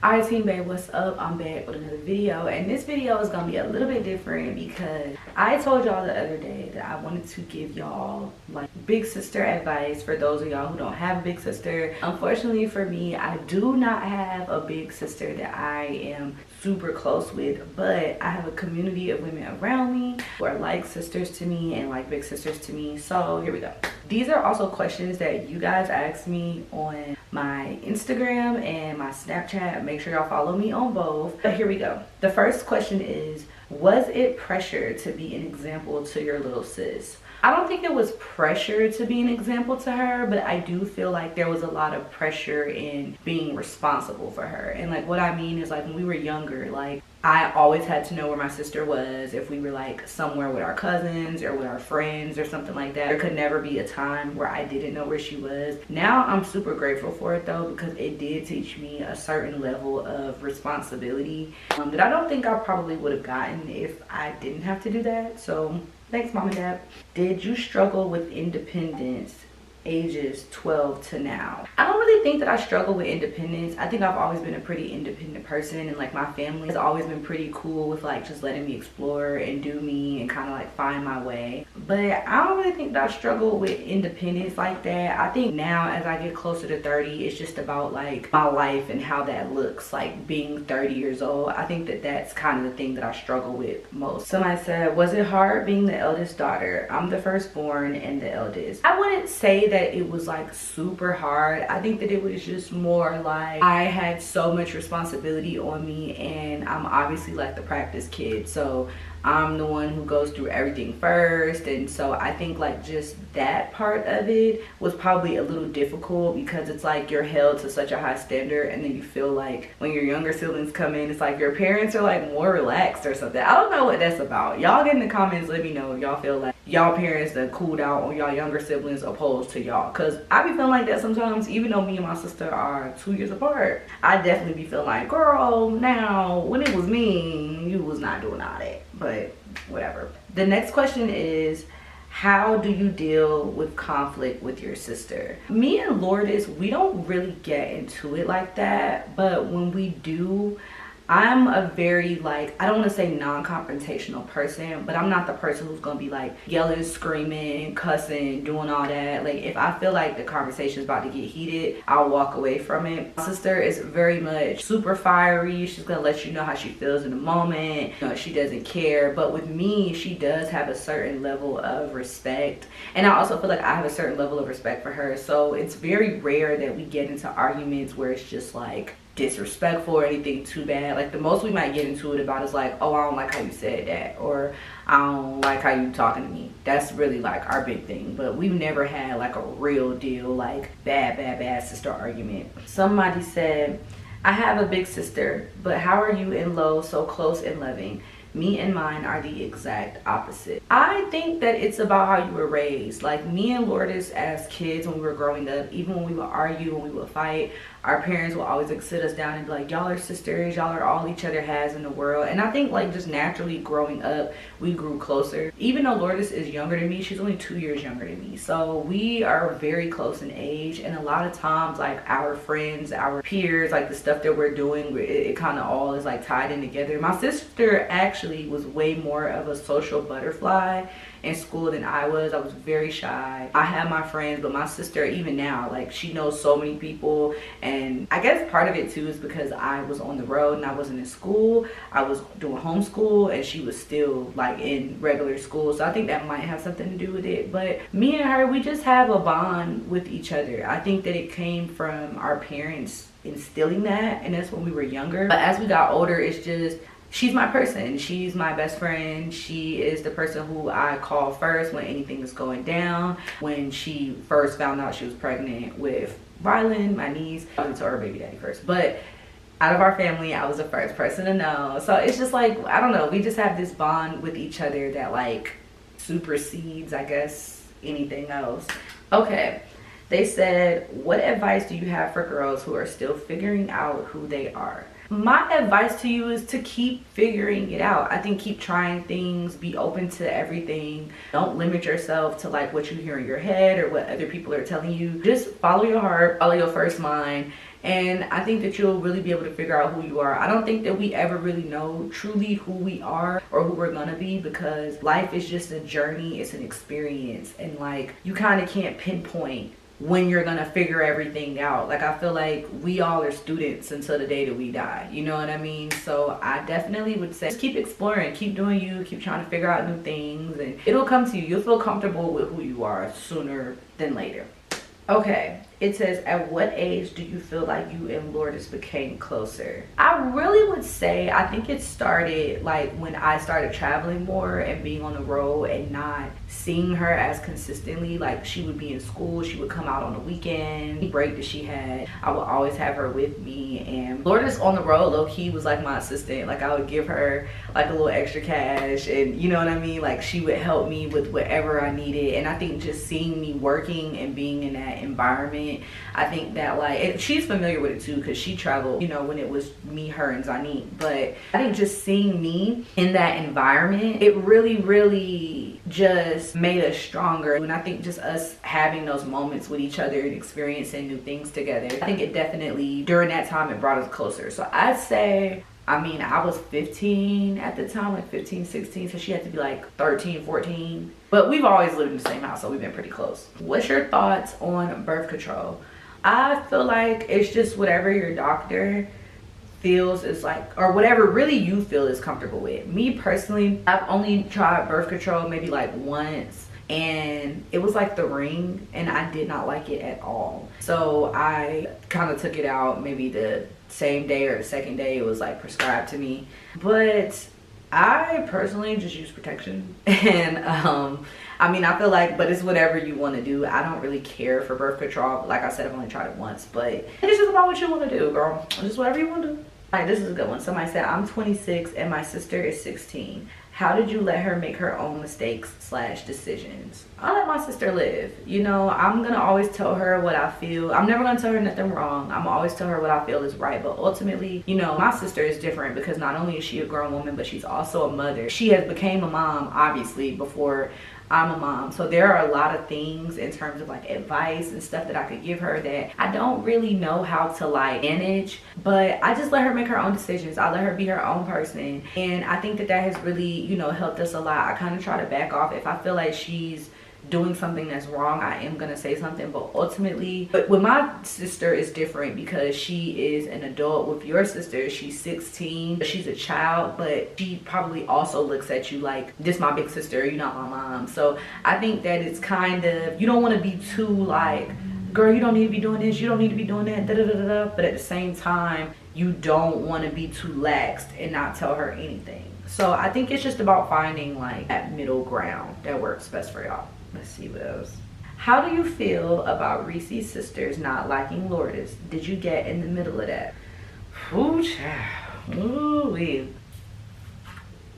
Alright team babe, what's up? I'm back with another video, and this video is gonna be a little bit different because I told y'all the other day that I wanted to give y'all like big sister advice for those of y'all who don't have a big sister. Unfortunately for me, I do not have a big sister that I am super close with, but I have a community of women around me who are like sisters to me and like big sisters to me. So here we go. These are also questions that you guys asked me on my Instagram and my Snapchat. Make sure y'all follow me on both. But here we go. The first question is, was it pressure to be an example to your little sis? I don't think it was pressure to be an example to her, but I do feel like there was a lot of pressure in being responsible for her. And like what I mean is, like when we were younger, like I always had to know where my sister was. If we were like somewhere with our cousins or with our friends or something like that, there could never be a time where I didn't know where she was. Now I'm super grateful for it though, because it did teach me a certain level of responsibility that I don't think I probably would have gotten if I didn't have to do that. So thanks, mom and dad. Did you struggle with independence ages 12 to now? I don't really think that I struggle with independence. I think I've always been a pretty independent person, and like my family has always been pretty cool with like just letting me explore and do me and kind of like find my way. But I don't really think that I struggle with independence like that. I think now as I get closer to 30, it's just about like my life and how that looks like being 30 years old. I think that that's kind of the thing that I struggle with most. Somebody said, was it hard being the eldest daughter? I'm the firstborn and the eldest. I wouldn't say that it was like super hard. I think that it was just more like I had so much responsibility on me, and I'm obviously like the practice kid, so I'm the one who goes through everything first. And so I think like just that part of it was probably a little difficult, because it's like you're held to such a high standard, and then you feel like when your younger siblings come in, it's like your parents are like more relaxed or something. I don't know what that's about. Y'all get in the comments, let me know if y'all feel like y'all parents that cooled out on y'all younger siblings opposed to y'all, because I be feeling like that sometimes. Even though me and my sister are 2 years apart, I definitely be feeling like, girl, now when it was me, you was not doing all that. But whatever. The next question is, how do you deal with conflict with your sister? Me and Lourdes, we don't really get into it like that, but when we do, I'm a very like, I don't want to say non-confrontational person, but I'm not the person who's gonna be like yelling, screaming, cussing, doing all that. Like if I feel like the conversation is about to get heated, I'll walk away from it. My sister is very much super fiery. She's gonna let you know how she feels in the moment. You know, she doesn't care. But with me, she does have a certain level of respect, and I also feel like I have a certain level of respect for her. So it's very rare that we get into arguments where it's just like disrespectful or anything too bad. Like the most we might get into it about is like, oh, I don't like how you said that, or I don't like how you talking to me. That's really like our big thing. But we've never had like a real deal like bad sister argument. Somebody said, I have a big sister, but how are you and Lo so close and loving? Me and mine are the exact opposite. I think that it's about how you were raised. Like me and Lourdes as kids, when we were growing up, even when we would argue, when we would fight, our parents will always like sit us down and be like, y'all are sisters, y'all are all each other has in the world. And I think like just naturally growing up, we grew closer. Even though Lourdes is younger than me, she's only 2 years younger than me. So we are very close in age, and a lot of times like our friends, our peers, like the stuff that we're doing, it kind of all is like tied in together. My sister actually was way more of a social butterfly in school than I was. I was very shy. I had my friends, but my sister, even now, like she knows so many people. And I guess part of it too is because I was on the road and I wasn't in school. I was doing homeschool, and she was still like in regular school. So I think that might have something to do with it. But me and her, we just have a bond with each other. I think that it came from our parents instilling that, and that's when we were younger. But as we got older, it's just, she's my person. She's my best friend. She is the person who I call first when anything is going down. When she first found out she was pregnant with Rylan, my niece, I went to her baby daddy first. But out of our family, I was the first person to know. So it's just like, I don't know, we just have this bond with each other that like supersedes, I guess, anything else. Okay. They said, what advice do you have for girls who are still figuring out who they are? My advice to you is to keep figuring it out. I think keep trying things, be open to everything. Don't limit yourself to like what you hear in your head or what other people are telling you. Just follow your heart, follow your first mind. And I think that you'll really be able to figure out who you are. I don't think that we ever really know truly who we are or who we're gonna be, because life is just a journey, it's an experience. And like, you kind of can't pinpoint when you're gonna figure everything out. Like, I feel like we all are students until the day that we die, you know what I mean? So I definitely would say just keep exploring, keep doing you, keep trying to figure out new things, and it'll come to you. You'll feel comfortable with who you are sooner than later. Okay, it says, at what age do you feel like you and Lourdes became closer? I really would say, I think it started like when I started traveling more and being on the road and not seeing her as consistently. Like, she would be in school, she would come out on the weekend, break that she had, I would always have her with me. And Lourdes on the road, low-key, was like my assistant. Like, I would give her like a little extra cash, and you know what I mean, like she would help me with whatever I needed. And I think just seeing me working and being in that environment, I think that like, and she's familiar with it too, because she traveled, you know, when it was me, her, and Zanique. But I think just seeing me in that environment, it really just made us stronger. And I think just us having those moments with each other and experiencing new things together, I think it definitely, during that time, it brought us closer. So I'd say, I mean, I was 15 at the time, like 15, 16, so she had to be like 13, 14. But we've always lived in the same house, so we've been pretty close. What's your thoughts on birth control? I feel like it's just whatever your doctor feels is like, or whatever really you feel is comfortable with. Me personally, I've only tried birth control maybe like once, and it was like the ring, and I did not like it at all. So I kind of took it out maybe the same day or the second day it was like prescribed to me. But I personally just use protection. And I mean, I feel like, but it's whatever you want to do. I don't really care for birth control. Like I said, I've only tried it once, but it's just about what you want to do, girl. It's just whatever you want to do. Like, this is a good one. Somebody said, I'm 26 and my sister is 16. How did you let her make her own mistakes / decisions? I let my sister live. You know, I'm gonna always tell her what I feel. I'm never gonna tell her nothing wrong. I'm always tell her what I feel is right. But ultimately, you know, my sister is different because not only is she a grown woman, but she's also a mother. She has became a mom, obviously, before I'm a mom. So there are a lot of things in terms of like advice and stuff that I could give her that I don't really know how to like manage, but I just let her make her own decisions. I let her be her own person. And I think that that has really, you know, helped us a lot. I kind of try to back off. If I feel like she's doing something that's wrong, I am gonna say something. But ultimately, but with my sister is different because she is an adult. With your sister, she's 16, she's a child, but she probably also looks at you like, this my big sister, you're not my mom. So I think that it's kind of, you don't want to be too like, girl, you don't need to be doing this, you don't need to be doing that, da da da da. But at the same time, you don't want to be too laxed and not tell her anything. So I think it's just about finding like that middle ground that works best for y'all. Let's see what else. How do you feel about Reese's sisters not liking Lourdes? Did you get in the middle of that? Ooh, child. Ooh-wee.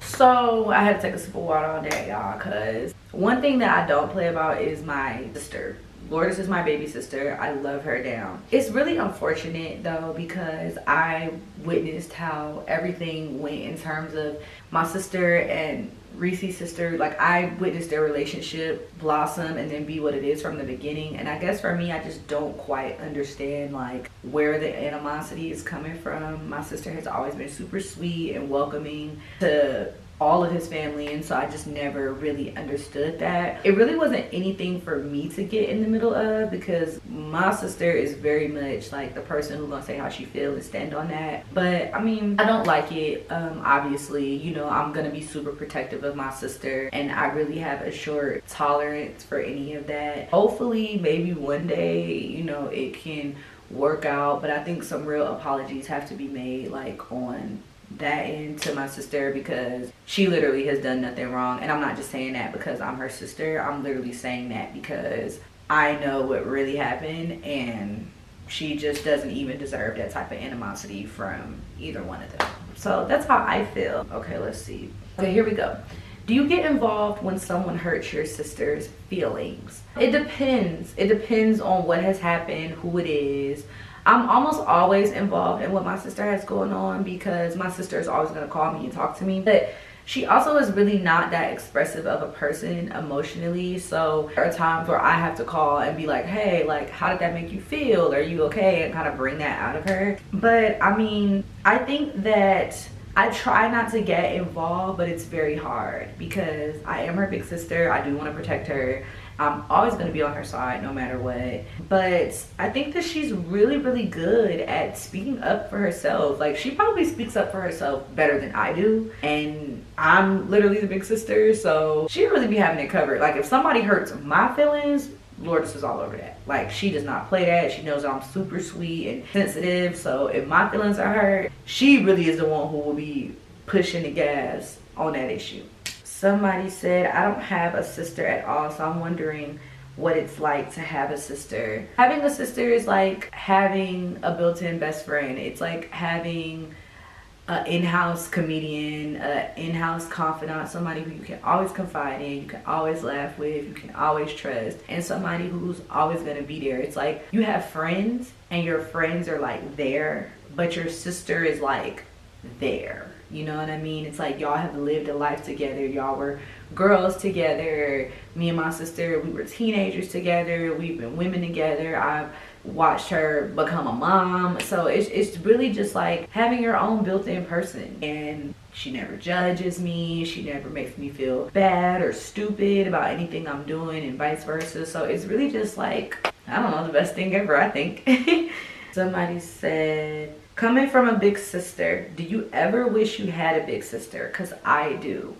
So I had to take a sip of water on that, y'all, because one thing that I don't play about is my sister. Lourdes is my baby sister. I love her down. It's really unfortunate though, because I witnessed how everything went in terms of my sister and Reese's sister. Like, I witnessed their relationship blossom and then be what it is from the beginning. And I guess for me, I just don't quite understand like where the animosity is coming from. My sister has always been super sweet and welcoming to all of his family, and so I just never really understood that. It really wasn't anything for me to get in the middle of, because my sister is very much like the person who's gonna say how she feels and stand on that. But I mean, I don't like it. Obviously, you know, I'm gonna be super protective of my sister, and I really have a short tolerance for any of that. Hopefully, maybe one day, you know, it can work out, but I think some real apologies have to be made, like on that end, to my sister, because she literally has done nothing wrong. And I'm not just saying that because I'm her sister. I'm literally saying that because I know what really happened, and she just doesn't even deserve that type of animosity from either one of them. So that's how I feel. Okay, let's see. Okay, here we go. Do you get involved when someone hurts your sister's feelings? It depends. It depends on what has happened, who it is. I'm almost always involved in what my sister has going on because my sister is always going to call me and talk to me. But she also is really not that expressive of a person emotionally. So there are times where I have to call and be like, hey, like, how did that make you feel? Are you okay? And kind of bring that out of her. But I mean, I think that I try not to get involved, but it's very hard because I am her big sister. I do want to protect her. I'm always going to be on her side no matter what. But I think that she's really, really good at speaking up for herself. Like, she probably speaks up for herself better than I do. And I'm literally the big sister, so she really be having it covered. Like, if somebody hurts my feelings, Lourdes is all over that. Like, she does not play that. She knows I'm super sweet and sensitive. So if my feelings are hurt, she really is the one who will be pushing the gas on that issue. Somebody said, I don't have a sister at all, so I'm wondering what it's like to have a sister. Having a sister is like having a built-in best friend. It's like having an in-house comedian, an in-house confidant, somebody who you can always confide in, you can always laugh with, you can always trust, and somebody who's always gonna be there. It's like you have friends and your friends are like there, but your sister is like there. You know what I mean? It's like y'all have lived a life together. Y'all were girls together. Me and my sister, we were teenagers together. We've been women together. I've watched her become a mom. So it's really just like having your own built-in person. And she never judges me. She never makes me feel bad or stupid about anything I'm doing and vice versa. So it's really just like, I don't know, the best thing ever, I think. Somebody said, coming from a big sister, do you ever wish you had a big sister? Because I do.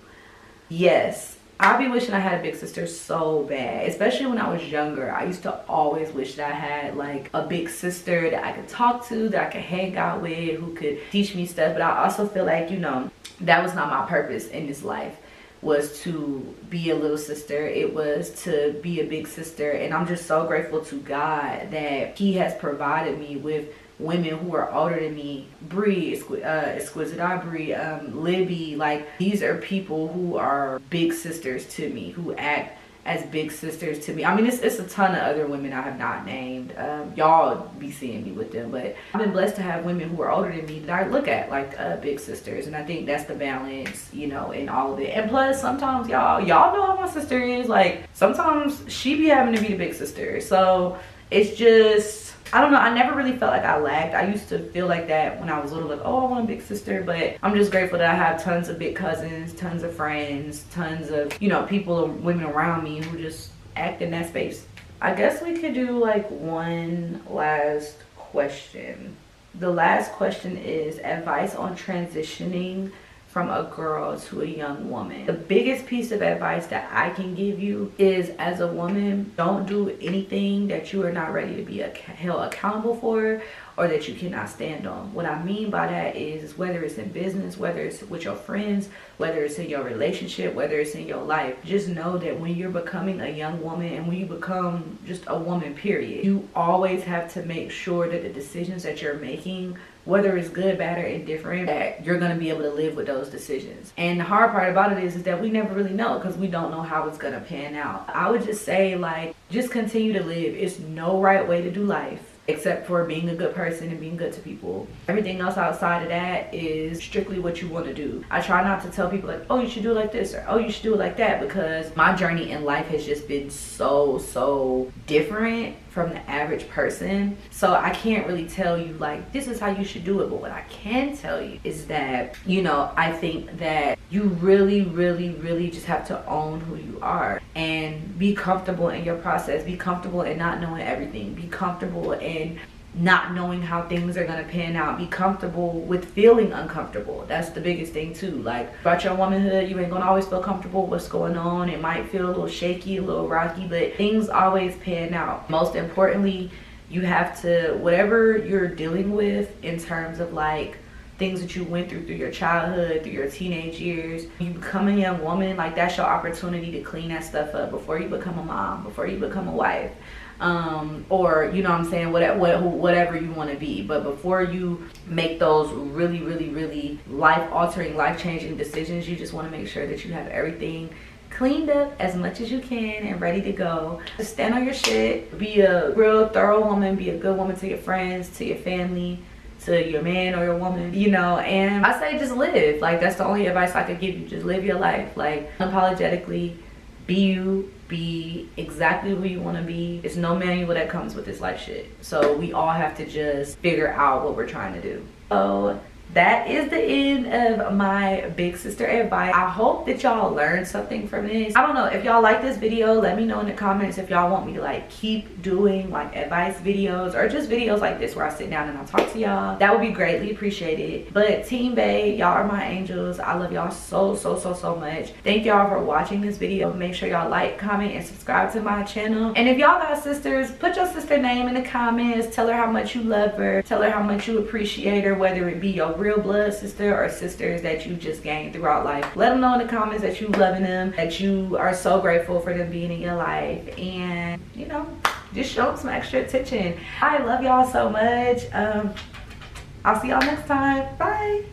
Yes, I be wishing I had a big sister so bad, especially when I was younger. I used to always wish that I had like a big sister that I could talk to, that I could hang out with, who could teach me stuff. But I also feel like, you know, that was not my purpose in this life, was to be a little sister. It was to be a big sister. And I'm just so grateful to God that he has provided me with women who are older than me. Bree, Exquisite Aubrey, Libby, like, these are people who are big sisters to me, who act as big sisters to me. I mean, it's a ton of other women I have not named. Y'all be seeing me with them, but I've been blessed to have women who are older than me that I look at like big sisters, and I think that's the balance, you know, in all of it. And plus, sometimes y'all know how my sister is. Like, sometimes she be having to be the big sister, so it's just, I don't know, I never really felt like I lacked. I used to feel like that when I was little, like, oh, I want a big sister. But I'm just grateful that I have tons of big cousins, tons of friends, tons of, you know, people, women around me who just act in that space. I guess we could do like one last question. The last question is advice on transitioning from a girl to a young woman. The biggest piece of advice that I can give you is, as a woman, don't do anything that you are not ready to be held accountable for, or that you cannot stand on. What I mean by that is, whether it's in business, whether it's with your friends, whether it's in your relationship, whether it's in your life, just know that when you're becoming a young woman, and when you become just a woman period, you always have to make sure that the decisions that you're making, whether it's good, bad, or indifferent, that you're gonna be able to live with those decisions. And the hard part about it is that we never really know, because we don't know how it's gonna pan out. I would just say, like, just continue to live. It's no right way to do life, except for being a good person and being good to people. Everything else outside of that is strictly what you want to do. I try not to tell people like, oh, you should do it like this, or oh, you should do it like that, because my journey in life has just been so different from the average person. So I can't really tell you like, this is how you should do it. But what I can tell you is that, you know, I think that you really just have to own who you are and be comfortable in your process. Be comfortable in not knowing everything. Be comfortable in not knowing how things are gonna pan out. Be comfortable with feeling uncomfortable. That's the biggest thing too. Like, about your womanhood, you ain't gonna always feel comfortable with what's going on. It might feel a little shaky, a little rocky, but things always pan out. Most importantly, you have to, whatever you're dealing with in terms of like things that you went through your childhood, through your teenage years, you become a young woman, like, that's your opportunity to clean that stuff up before you become a mom, before you become a wife, or you know what I'm saying, whatever you want to be. But before you make those really life altering, life changing decisions, you just want to make sure that you have everything cleaned up as much as you can and ready to go. Just stand on your shit, be a real thorough woman, be a good woman to your friends, to your family, to your man or your woman, you know. And I say just live. Like, that's the only advice I could give you. Just live your life, like, unapologetically. Be you, be exactly who you want to be. There's no manual that comes with this life shit, so we all have to just figure out what we're trying to do. So that is the end of my big sister advice. I hope that y'all learned something from this. I don't know, if y'all like this video, let me know in the comments if y'all want me to like keep doing like advice videos or just videos like this where I sit down and I talk to y'all. That would be greatly appreciated. But Team Bae, y'all are my angels. I love y'all so much. Thank y'all for watching this video. Make sure y'all like, comment, and subscribe to my channel. And if y'all got sisters, put your sister name in the comments. Tell her how much you love her. Tell her how much you appreciate her, whether it be your real blood sister or sisters that you just gained throughout life. Let them know in the comments that you loving them, that you are so grateful for them being in your life, and you know, just show them some extra attention. I love y'all so much. I'll see y'all next time. Bye.